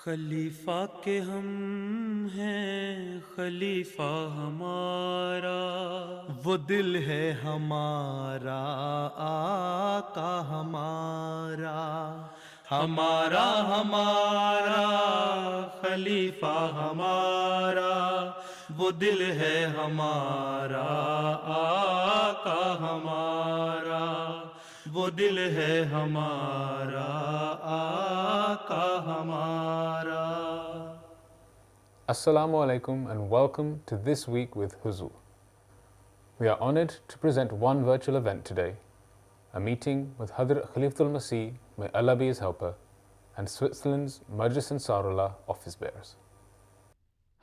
خلیفہ کے ہم ہیں خلیفہ ہمارا، وہ دل ہے ہمارا آقا ہمارا، ہمارا ہمارا خلیفہ ہمارا، وہ دل ہے ہمارا آقا ہمارا، وہ دل ہے ہمارا آقا ہمارا۔ Assalamu alaikum and welcome to This Week with Huzur. We are honored to present one virtual event today, a meeting with Hadrat Khalifatul Masih, may Allah be his helper, and Switzerland's Majlis Ansarullah office bearers.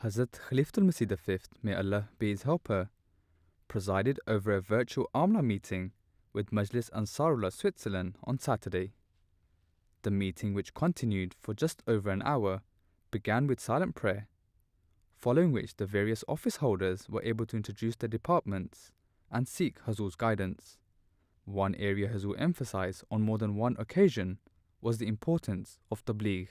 Hazrat Khalifatul Masih V, may Allah be his helper, presided over a virtual Amla meeting with Majlis Ansarullah Switzerland on Saturday. The meeting, which continued for just over an hour, began with silent prayer, following which the various office holders were able to introduce their departments and seek Hazur's guidance. One area Hazur emphasized on more than one occasion was the importance of tabligh.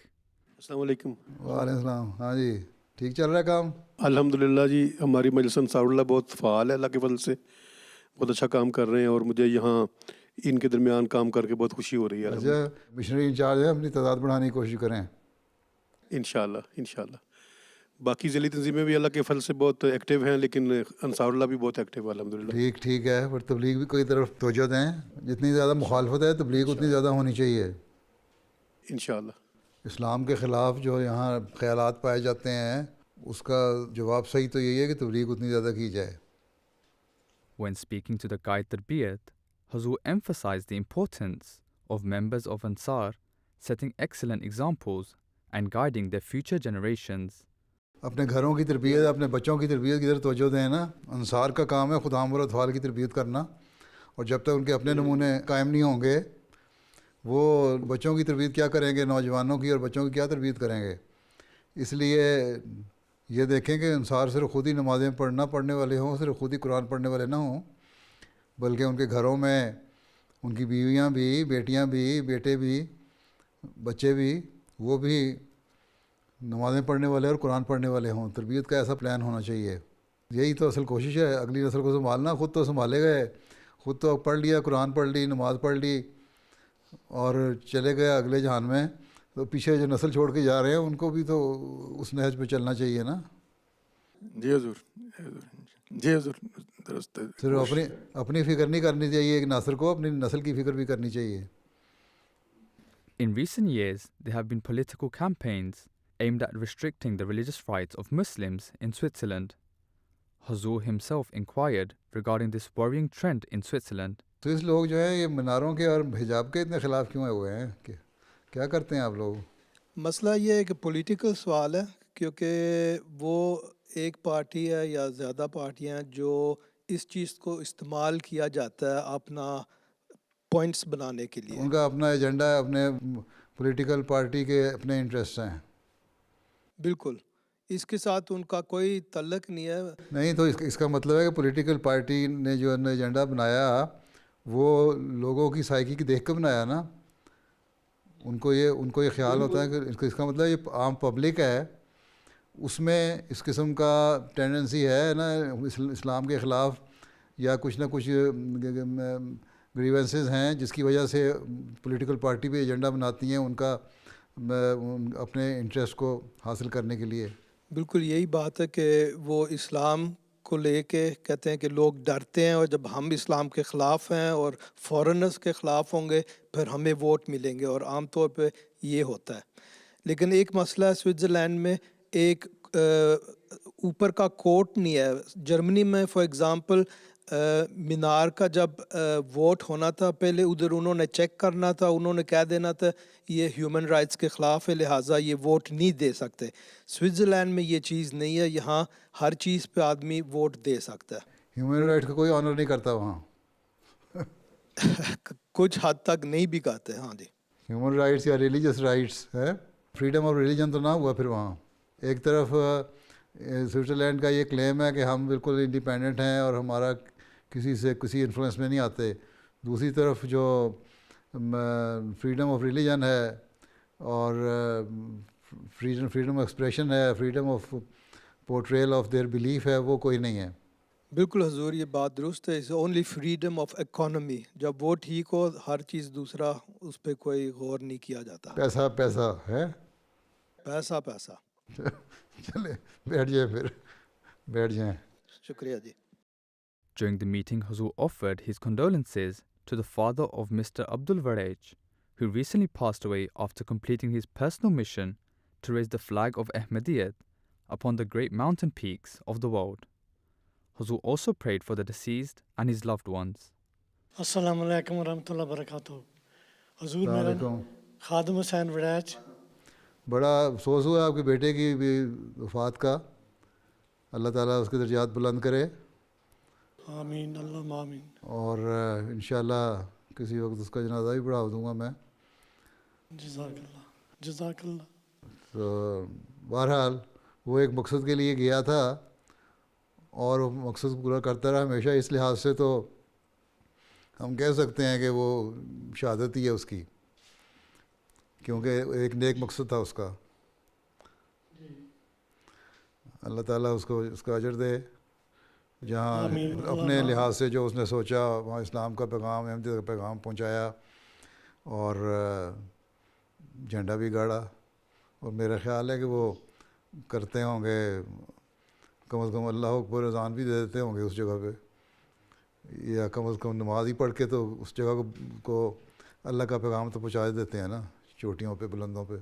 السلام علیکم۔ وعلیکم السلام۔ ہاں جی، ٹھیک چل رہا ہے کام؟ الحمدللہ جی، ہماری مجلس انصار اللہ بہت فعال ہے، اللہ کے فضل سے بہت اچھا کام کر رہے ہیں، اور مجھے یہاں ان کے درمیان کام کر کے بہت خوشی ہو رہی ہے۔ اچھا، مشنری انچارج ہیں، اپنی تعداد بڑھانے کی کوشش کریں انشاءاللہ انشاءاللہ۔ باقی ذیلی تنظیمیں بھی اللہ کے فضل سے بہت ایکٹیو ہیں، لیکن انصار اللہ بھی بہت ایکٹیو ہے الحمدللہ۔ ٹھیک ہے، پر تبلیغ بھی کوئی طرف توجہ دیں، جتنی زیادہ مخالفت ہے تبلیغ اتنی زیادہ ہونی چاہیے۔ انشاءاللہ۔ اسلام کے خلاف جو یہاں خیالات پائے جاتے ہیں، اس کا جواب صحیح تو یہی ہے کہ تبلیغ اتنی زیادہ کی جائے۔ When speaking to the Qaid Tarbiyat, Hazur emphasized the importance of members of Ansar setting excellent examples and guiding their future generations. اپنے گھروں کی تربیت، اپنے بچوں کی تربیت کی طرف توجہ دیں نا۔ انصار کا کام ہے خود عام اور اطفال کی تربیت کرنا، اور جب تک ان کے اپنے نمونے قائم نہیں ہوں گے، وہ بچوں کی تربیت کیا کریں گے؟ نوجوانوں کی اور بچوں کی کیا تربیت کریں گے؟ اس لیے یہ دیکھیں کہ انصار صرف خود ہی نمازیں پڑھنے والے ہوں، صرف خود ہی قرآن پڑھنے والے نہ ہوں، بلکہ ان کے گھروں میں ان کی بیویاں بھی، بیٹیاں بھی، بیٹے بھی، بچے بھی، وہ بھی نمازیں پڑھنے والے اور قرآن پڑھنے والے ہوں۔ تربیت کا ایسا پلان ہونا چاہیے۔ یہی تو اصل کوشش ہے، اگلی نسل کو سنبھالنا۔ خود تو سنبھالے گئے، خود تو پڑھ لیا، قرآن پڑھ لی، نماز پڑھ لی اور چلے گئے اگلے جہان میں، تو پیچھے جو نسل چھوڑ کے جا رہے ہیں ان کو بھی تو اس نہج پہ چلنا چاہیے نا۔ جی حضور، جی حضور، درست ہے۔ صرف اپنی فکر نہیں کرنی چاہیے ایک نسل کو، اپنی نسل کی فکر بھی کرنی چاہیے۔ In recent years, there have been political campaigns aimed at restricting the religious rights of Muslims in Switzerland. Hazur himself inquired regarding this worrying trend in Switzerland. Swiss لوگ جو ہیں یہ مناروں کے اور حجاب کے اتنے خلاف کیوں ہوئے ہیں؟ کہ کیا کرتے ہیں آپ لوگ؟ مسئلہ یہ ہے کہ پولیٹیکل سوال ہے، کیونکہ وہ ایک پارٹی ہے یا زیادہ پارٹیاں ہیں جو اس چیز کو استعمال کیا جاتا ہے اپنا پوائنٹس بنانے کے لیے۔ ان کا اپنا ایجنڈا ہے، اپنے پولیٹیکل پارٹی کے اپنے انٹرسٹ ہیں۔ بالکل، اس کے ساتھ ان کا کوئی تعلق نہیں ہے۔ نہیں تو اس کا مطلب ہے کہ پولیٹیکل پارٹی نے جو ایجنڈا بنایا وہ لوگوں کی سائیکی کی دیکھ کے بنایا نا۔ ان کو یہ خیال ہوتا ہے کہ اس کا مطلب یہ عام پبلک ہے، اس میں اس قسم کا ٹینڈنسی ہے نا اسلام کے خلاف، یا کچھ نہ کچھ گریونسز ہیں جس کی وجہ سے پولیٹیکل پارٹی پہ ایجنڈا بناتی ہیں ان کا اپنے انٹرسٹ کو حاصل کرنے کے لیے۔ بالکل یہی بات ہے کہ وہ اسلام کو لے کے کہتے ہیں کہ لوگ ڈرتے ہیں، اور جب ہم اسلام کے خلاف ہیں اور فورنرز کے خلاف ہوں گے پھر ہمیں ووٹ ملیں گے، اور عام طور پہ یہ ہوتا ہے۔ لیکن ایک مسئلہ ہے سوئٹزرلینڈ میں، ایک اوپر کا کوٹ نہیں ہے۔ جرمنی میں فار ایگزامپل مینار کا جب ووٹ ہونا تھا، پہلے ادھر انہوں نے چیک کرنا تھا، انہوں نے کہہ دینا تھا یہ ہیومن رائٹس کے خلاف ہے لہٰذا یہ ووٹ نہیں دے سکتے۔ سوئٹزرلینڈ میں یہ چیز نہیں ہے، یہاں ہر چیز پہ آدمی ووٹ دے سکتا ہے۔ ہیومن رائٹ کا کوئی آنر نہیں کرتا وہاں، کچھ حد تک نہیں بھی کہتے۔ ہاں جی، ہیومن رائٹس یا ریلیجس رائٹس ہے، فریڈم آف ریلیجن تو نہ ہوا پھر وہاں۔ ایک طرف سوئٹزرلینڈ کا یہ کلیم ہے کہ ہم بالکل انڈیپینڈنٹ ہیں اور ہمارا کسی سے کسی انفلوئنس میں نہیں آتے، دوسری طرف جو فریڈم آف ریلیجن ہے اور freedom of expression ہے, freedom of portrayal of their belief ہے, وہ کوئی نہیں ہے. بالکل حضور یہ بات درست ہے. Only freedom of economy. جب وہ ٹھیک ہو ہر چیز دوسرا اس پہ کوئی غور نہیں کیا جاتا. پیسہ پیسہ ہے, پیسہ پیسہ. چلے بیٹھ جائیں, پھر بیٹھ جائیں. شکریہ جی. During the meeting, Huzur offered his condolences to the father of Mr. Abdul Warej, who recently passed away after completing his personal mission to raise the flag of Ahmadiyyat upon the great mountain peaks of the world. Huzur also prayed for the deceased and his loved ones. السلام علیکم ورحمۃ اللہ وبرکاتہ. حضور السلام میرا علیکم. خادم حسین وڑیچ. بڑا افسوس ہوا آپ کے بیٹے کی بھی وفات کا. اللہ تعالیٰ اس کے درجات بلند کرے. آمین اللہم آمین. اور انشاءاللہ کسی وقت اس کا جنازہ بھی پڑھا دوں گا میں. جزاک اللہ جزاک اللہ. تو بہرحال وہ ایک مقصد کے لیے گیا تھا اور وہ مقصد پورا کرتا رہا ہمیشہ. اس لحاظ سے تو ہم کہہ سکتے ہیں کہ وہ شہادت ہی ہے اس کی, کیونکہ ایک نیک مقصد تھا اس کا. اللہ تعالیٰ اس کو اس کا اجر دے. جہاں اپنے لحاظ سے جو اس نے سوچا وہاں اسلام کا پیغام, احمدیت کا پیغام پہنچایا اور جھنڈا بھی گاڑا. اور میرا خیال ہے کہ وہ کرتے ہوں گے, کم از کم اللہ اکبر اذان بھی دے دیتے ہوں گے اس جگہ پہ, یا کم از کم نماز ہی پڑھ کے تو اس جگہ کو اللہ کا پیغام تو پہنچا دیتے ہیں نا, چوٹیوں پہ بلندوں پہ.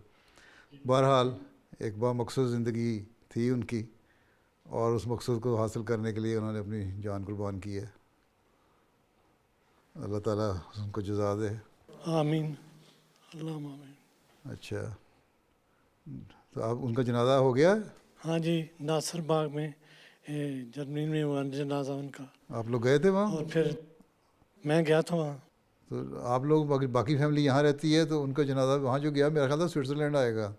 بہرحال ایک با مقصد زندگی تھی ان کی, اور اس مقصد کو حاصل کرنے کے لیے انہوں نے اپنی جان قربان کی ہے. اللہ تعالیٰ ان کو جزا دے. آمین اللہم آمین. اچھا, تو آپ ان کا جنازہ ہو گیا؟ ہاں جی, ناصر باغ میں جرمنی میں ہوا جنازہ ان کا. آپ لوگ گئے تھے وہاں؟ اور پھر میں گیا تھا وہاں. تو آپ لوگ باقی فیملی یہاں رہتی ہے, تو ان کا جنازہ وہاں جو گیا میرا خیال تھا سوئٹزرلینڈ آئے گا.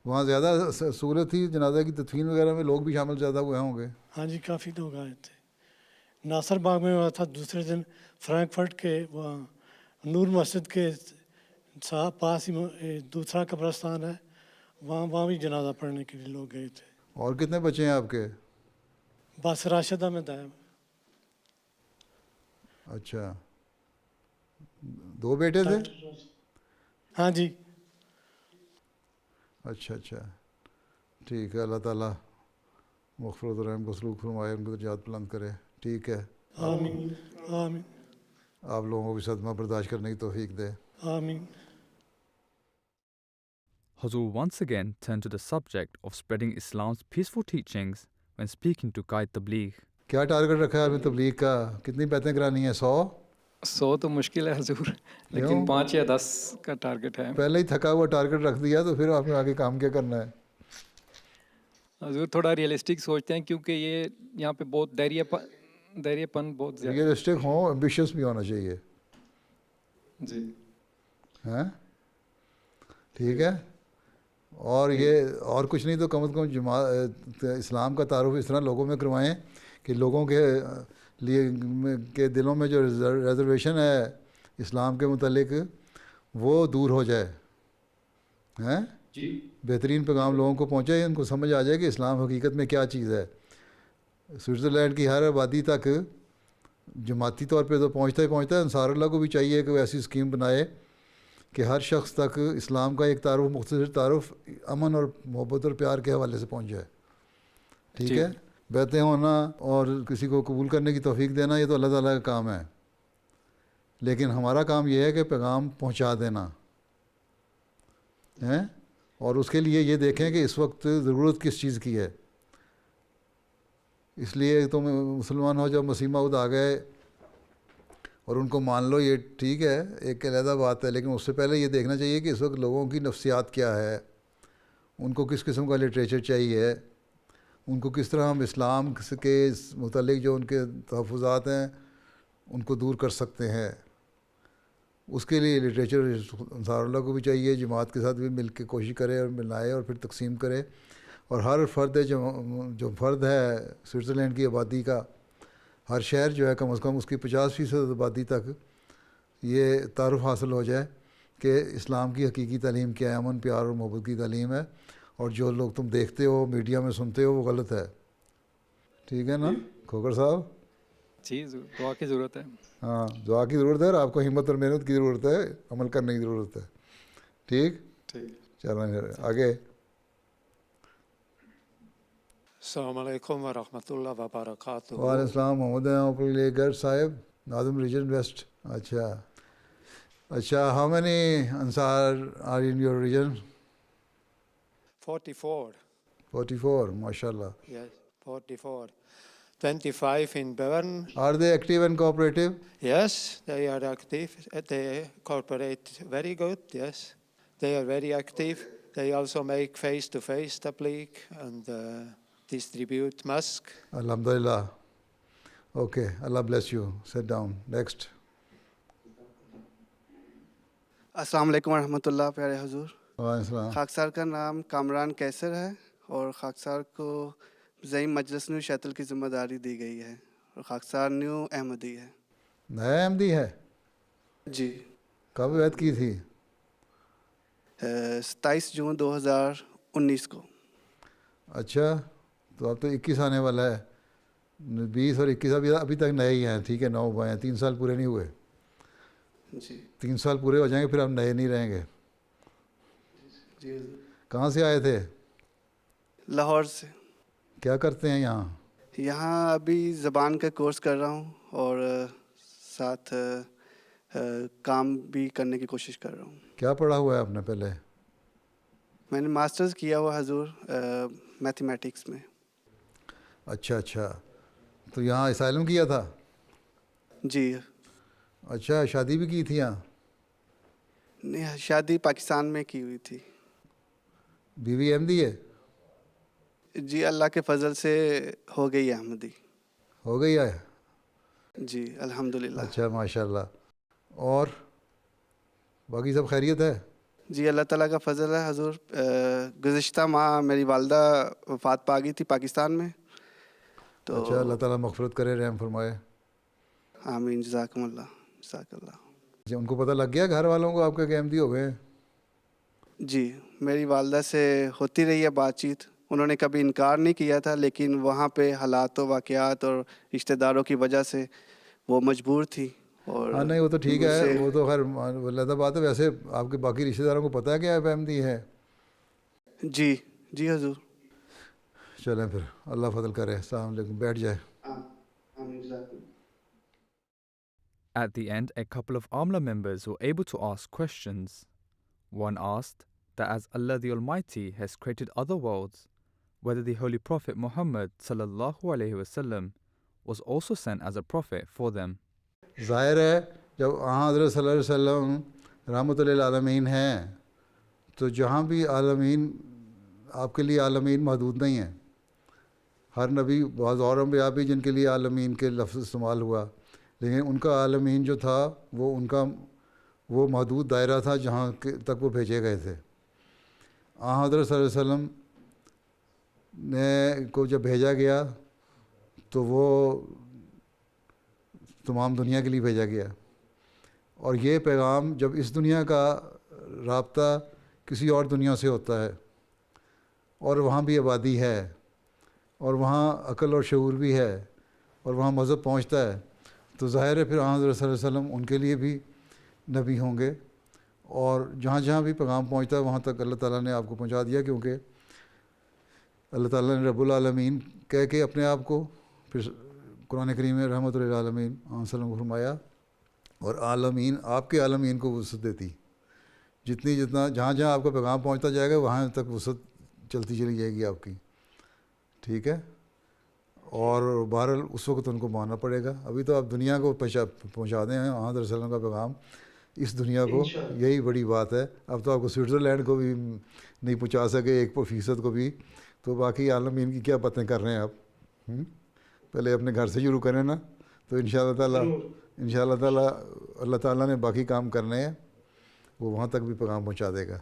وہاں زیادہ سہولت تھی جنازہ کی تدفین وغیرہ میں, لوگ بھی شامل زیادہ ہوئے ہوں گے. ہاں جی, کافی لوگ آئے تھے. ناصر باغ میں ہوا تھا. دوسرے دن فرینکفرٹ کے وہاں نور مسجد کے پاس ہی دوسرا قبرستان ہے, وہاں بھی جنازہ پڑھنے کے لیے لوگ گئے تھے. اور کتنے بچے ہیں آپ کے؟ بس راشدہ میں دائم. اچھا, 2 بیٹے تھے؟ ہاں جی. اچھا اچھا, ٹھیک ہے. اللہ تعالیٰ مغفرت و رحم کو سلوک فرمائے, ان کو درجات بلند کرے. ٹھیک ہے, آمین آمین. آپ لوگوں کو بھی صدمہ برداشت کرنے کی توفیق دے. آمین. Huzur once again turned to the subject of spreading Islam's peaceful teachings when speaking to guide Tabligh. کیا ٹارگٹ رکھا ہے آپ نے تبلیغ کا؟ کتنی بیعتیں کرانی ہیں؟ 100 تو مشکل ہے حضور, لیکن 5 یا 10 کا ٹارگٹ ہے. پہلے ہی تھکا ہوا ٹارگٹ رکھ دیا تو پھر آپ نے آگے کام کیا کرنا ہے؟ حضور تھوڑا ریئلسٹک سوچتے ہیں, کیونکہ یہ یہاں پہ بہت دائرہ پن بہت زیادہ. ریئلسٹک ہوں, ایمبیشیس بھی ہونا چاہیے. جی ہیں, ٹھیک ہے. اور یہ اور کچھ نہیں تو کم از کم اسلام کا تعارف اس طرح لوگوں میں کروائیں کہ لوگوں کے لیے کے دلوں میں جو ریزرویشن ہے اسلام کے متعلق وہ دور ہو جائے. ہیں, بہترین پیغام لوگوں کو پہنچے, ان کو سمجھ آ جائے کہ اسلام حقیقت میں کیا چیز ہے. سوئٹزرلینڈ کی ہر آبادی تک جماعتی طور پہ تو پہنچتا ہی پہنچتا ہے. انصار اللہ کو بھی چاہیے کہ وہ ایسی اسکیم بنائے کہ ہر شخص تک اسلام کا ایک تعارف, مختصر تعارف امن اور محبت اور پیار کے حوالے سے پہنچ جائے. ٹھیک ہے, بیعتیں ہونا اور کسی کو قبول کرنے کی توفیق دینا یہ تو اللہ تعالیٰ کا کام ہے, لیکن ہمارا کام یہ ہے کہ پیغام پہنچا دینا ہے. اور اس کے لیے یہ دیکھیں کہ اس وقت ضرورت کس چیز کی ہے. اس لیے تم مسلمان ہو جب مسیح موعود آ گئے اور ان کو مان لو, یہ ٹھیک ہے, ایک علیحدہ بات ہے, لیکن اس سے پہلے یہ دیکھنا چاہیے کہ اس وقت لوگوں کی نفسیات کیا ہے, ان کو کس قسم کا لٹریچر چاہیے, ان کو کس طرح ہم اسلام کے متعلق جو ان کے تحفظات ہیں ان کو دور کر سکتے ہیں. اس کے لیے لٹریچر انصار اللہ کو بھی چاہیے, جماعت کے ساتھ بھی مل کے کوشش کرے اور ملائے اور پھر تقسیم کرے. اور ہر فرد جو فرد ہے سوئٹزرلینڈ کی آبادی کا, ہر شہر جو ہے کم از کم اس کی 50% آبادی تک یہ تعارف حاصل ہو جائے کہ اسلام کی حقیقی تعلیم کیا ہے, امن پیار اور محبت کی تعلیم ہے. اور جو لوگ تم دیکھتے ہو میڈیا میں سنتے ہو وہ غلط ہے. ٹھیک ہے نا کھوکر صاحب؟ جی دعا کی ضرورت ہے. ہاں دعا کی ضرورت ہے اور آپ کو ہمت اور محنت کی ضرورت ہے, عمل کرنے کی ضرورت ہے. ٹھیک چلیں پھر آگے. السلام علیکم ورحمۃ اللہ وبرکاتہ. وعلیکم السلام. محمد گر صاحب, ناظم ریجن ویسٹ. اچھا how many Ansar are in your region? 44. 44, mashallah. Yes, 44. 25 in Bern. Are they active and cooperative? Yes, they are active. They cooperate very good. Yes, they are very active. They also make face-to-face tabligh and distribute masks. Alhamdulillah. Okay, Allah bless you. Sit down. Next. السلام علیکم ورحمۃ اللہ. پیارے حضور, وعلیکم السلام. خاکسار کا نام کامران کیسر ہے اور خاکسار کو زعیم مجلس نیو شیتل کی ذمہ داری دی گئی ہے اور خاکسار نیو احمدی ہے. نیا احمدی ہے؟ جی. کب بیعت کی تھی؟ 27 جون 2019 کو. اچھا, تو اب تو 21 آنے والا ہے. 20 اور 21 ابھی تک نئے ہی ہیں. ٹھیک ہے, 9 ہوئے ہیں, 3 سال پورے نہیں ہوئے. جی 3 سال پورے ہو جائیں گے پھر ہم نئے نہیں رہیں گے. جی. کہاں سے آئے تھے؟ لاہور سے. کیا کرتے ہیں یہاں؟ یہاں ابھی زبان کا کورس کر رہا ہوں اور ساتھ کام بھی کرنے کی کوشش کر رہا ہوں. کیا پڑھا ہوا ہے آپ نے پہلے؟ میں نے ماسٹرز کیا ہوا حضور میتھمیٹکس میں. اچھا, تو یہاں اسائلم کیا تھا؟ جی. اچھا, شادی بھی کی تھی یہاں؟ نہیں, شادی پاکستان میں کی ہوئی تھی. بیوی احمدی ہے؟ جی اللہ کے فضل سے ہو گئی احمدی. ہو گئی ہے؟ جی الحمدللہ. اچھا ماشاءاللہ. اور باقی سب خیریت ہے؟ جی اللہ تعالیٰ کا فضل ہے حضور. گزشتہ ماہ میری والدہ وفات پا گئی تھی پاکستان میں. تو اچھا, اللہ تعالیٰ مغفرت کرے, رحم فرمائے. آمین. جزاکم اللہ. جزاک اللہ. جی, ان کو پتہ لگ گیا گھر والوں کو آپ کے احمدی ہو گئے؟ جی میری والدہ سے ہوتی رہی ہے بات چیت. انہوں نے کبھی انکار نہیں کیا تھا, لیکن وہاں پہ حالات و واقعات اور رشتہ داروں کی وجہ سے وہ مجبور تھی. اور ہاں نہیں, وہ تو ٹھیک ہے, وہ تو خیر علیحدہ بات ہے. ویسے آپ کے باقی رشتہ داروں کو پتہ ہے کہ آپ احمدی ہیں؟ جی. جی حضور. چلیں پھر, اللہ فضل کرے. السلام علیکم. بیٹھ جائے. آمین. جزاک اللہ. At the end, a couple of Amla members were able to ask questions. One asked that as Allah the Almighty has created other worlds, whether the Holy Prophet Muhammad sallallahu alaihi wasallam was also sent as a prophet for them. ظاہر ہے جب حضرت صلی اللہ علیہ وسلم رحمۃ للعالمین ہیں تو جہاں بھی عالمین, آپ کے لیے عالمین محدود نہیں ہیں. ہر نبی, بعض اور انبیاء بھی جن کے لیے عالمین کے لفظ استعمال ہوا, لیکن ان کا عالمین جو تھا وہ ان کا وہ محدود دائرہ تھا جہاں تک وہ بھیجے گئے تھے. حضرت صلی اللہ علیہ وسلم نے کو جب بھیجا گیا تو وہ تمام دنیا کے لیے بھیجا گیا, اور یہ پیغام جب اس دنیا کا رابطہ کسی اور دنیا سے ہوتا ہے اور وہاں بھی آبادی ہے اور وہاں عقل اور شعور بھی ہے اور وہاں مذہب پہنچتا ہے, تو ظاہر ہے پھر حضرت صلی اللہ علیہ وسلم ان کے لیے بھی نبی ہوں گے. اور جہاں جہاں بھی پیغام پہنچتا ہے وہاں تک اللہ تعالیٰ نے آپ کو پہنچا دیا, کیونکہ اللہ تعالیٰ نے رب العالمین کہہ کے اپنے آپ کو پھر قرآن کریم میں رحمۃ للعالمین وسلم کو فرمایا, اور عالمین آپ کے عالمین کو وسعت دیتی. جتنا جہاں جہاں آپ کا پیغام پہنچتا جائے گا وہاں تک وسعت چلتی چلی جائے گی آپ کی. ٹھیک ہے, اور بہرحال اس وقت ان کو ماننا پڑے گا. ابھی تو آپ دنیا کو پہنچا دیں حضرت صلی اللہ علیہ وسلم کا پیغام اس دنیا کو, یہی بڑی بات ہے. اب تو آپ کو سوئٹزرلینڈ کو بھی نہیں پہنچا سکے 1% کو بھی, تو باقی عالمین کی کیا باتیں کر رہے ہیں آپ. پہلے اپنے گھر سے شروع کریں نا, تو انشاءاللہ تعالیٰ اللہ تعالیٰ نے باقی کام کرنے ہیں, وہ وہاں تک بھی پیغام پہنچا دے گا.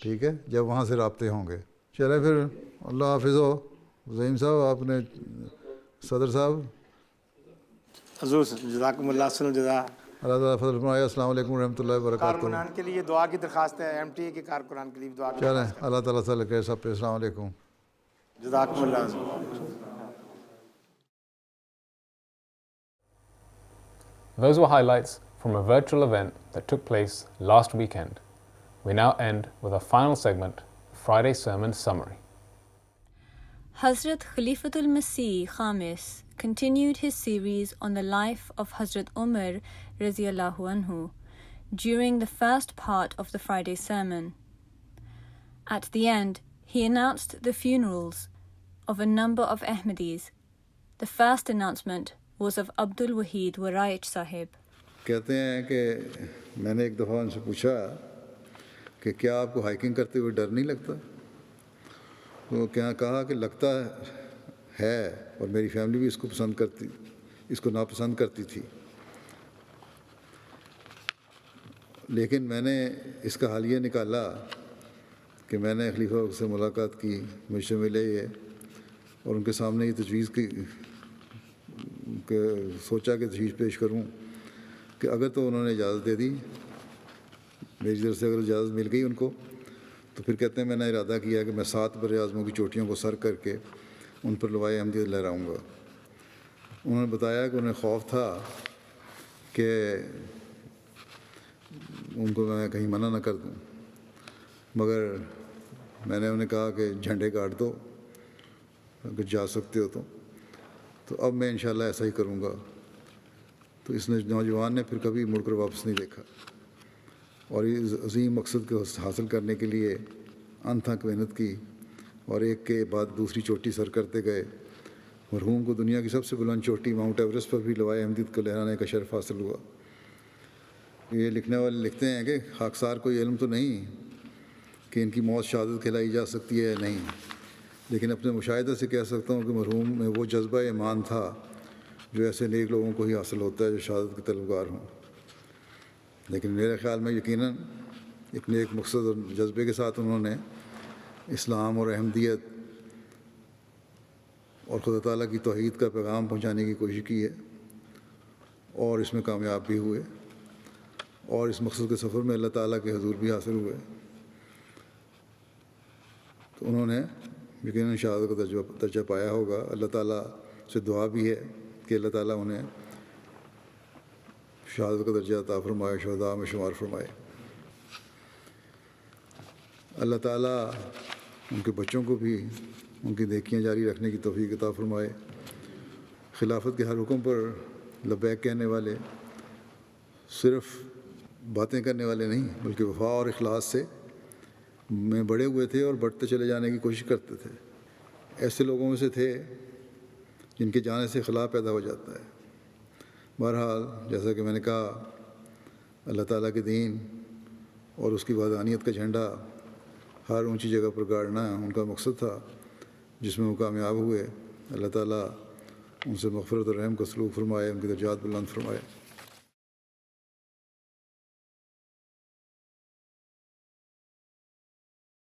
ٹھیک ہے, جب وہاں سے رابطے ہوں گے. چلیں پھر, اللہ حافظ ہو. زعیم صاحب آپ نے, صدر صاحب. حضور جزاکم اللہ حسن الجزا. اللہ تعالیٰ فضل فرمائے. السلام علیکم ورحمۃ اللہ وبرکاتہ. کارکنان کے لیے دعا کی درخواست ہے, MTA کے کارکنان کے لیے دعا کی چلیں درخواست ہے. اللہ تعالیٰ سے لگے سب پہ. السلام علیکم. جزاکم اللہ. Those were highlights from a virtual event that took place last weekend. We now end with our final segment, Friday Sermon Summary. Hazrat Khalifatul Masih Khamis continued his series on the life of Hazrat Umar Raziyallahu Anhu during the first part of the Friday sermon. At the end, he announced the funerals of a number of Ahmadis. The first announcement was of Abdul Wahid Waraich Sahib. کہتے ہیں کہ میں نے ایک دفعہ ان سے پوچھا کہ کیا آپ کو ہائکنگ کرتے ہوئے ڈر نہیں لگتا؟ تو کیا کہا کہ لگتا ہے, اور میری فیملی بھی اس کو ناپسند کرتی تھی, لیکن میں نے اس کا حل یہ نکالا کہ میں نے خلیفہ سے ملاقات کی, مجھ سے ملے یہ, اور ان کے سامنے یہ تجویز کی کہ سوچا کہ تجویز پیش کروں کہ اگر تو انہوں نے اجازت دے دی, میری طرف سے اگر اجازت مل گئی ان کو, تو پھر کہتے ہیں میں نے ارادہ کیا کہ میں 7 بر اعظموں کی چوٹیوں کو سر کر کے ان پر لوائے احمدیت لہراؤں گا. انہوں نے بتایا کہ انہیں خوف تھا کہ ان کو میں کہیں منع نہ کر دوں, مگر میں نے انہیں کہا کہ جھنڈے کاٹ دو اگر جا سکتے ہو تو اب میں انشاءاللہ ایسا ہی کروں گا. تو اس نوجوان نے پھر کبھی مڑ کر واپس نہیں دیکھا, اور اس عظیم مقصد کو حاصل کرنے کے لیے انتھک محنت کی, اور ایک کے بعد دوسری چوٹی سر کرتے گئے. مرحوم کو دنیا کی سب سے بلند چوٹی ماؤنٹ ایوریسٹ پر بھی لوائے احمدیت کو لہرانے کا شرف حاصل ہوا. یہ لکھنے والے لکھتے ہیں کہ خاکسار کو یہ علم تو نہیں کہ ان کی موت شہادت کھلائی جا سکتی ہے, نہیں, لیکن اپنے مشاہدے سے کہہ سکتا ہوں کہ مرحوم میں وہ جذبہ ایمان تھا جو ایسے نیک لوگوں کو ہی حاصل ہوتا ہے جو شہادت کے طلبگار ہوں. لیکن میرے خیال میں یقیناً ایک نیک مقصد اور جذبے کے ساتھ انہوں نے اسلام اور احمدیت اور خدا تعالیٰ کی توحید کا پیغام پہنچانے کی کوشش کی ہے, اور اس میں کامیاب بھی ہوئے, اور اس مقصد کے سفر میں اللہ تعالیٰ کے حضور بھی حاصل ہوئے. تو انہوں نے یقیناً شہادت کا درجہ پایا ہوگا. اللہ تعالیٰ سے دعا بھی ہے کہ اللہ تعالیٰ انہیں شہادت کا درجہ عطا فرمائے, شہداء میں شمار فرمائے. اللہ تعالیٰ ان کے بچوں کو بھی ان کی نیکیاں جاری رکھنے کی توفیق عطا فرمائے. خلافت کے ہر حکم پر لبیک کہنے والے صرف باتیں کرنے والے نہیں, بلکہ وفا اور اخلاص سے میں بڑے ہوئے تھے اور بڑھتے چلے جانے کی کوشش کرتے تھے. ایسے لوگوں میں سے تھے جن کے جانے سے خلا پیدا ہو جاتا ہے. بہرحال جیسا کہ میں نے کہا, اللہ تعالیٰ کے دین اور اس کی وحدانیت کا جھنڈا ہر اونچی جگہ پر گاڑنا ان کا مقصد تھا, جس میں وہ کامیاب ہوئے. اللہ تعالیٰ ان سے مغفرت اور رحم کا سلوک فرمائے, ان کے درجات بلند فرمائے.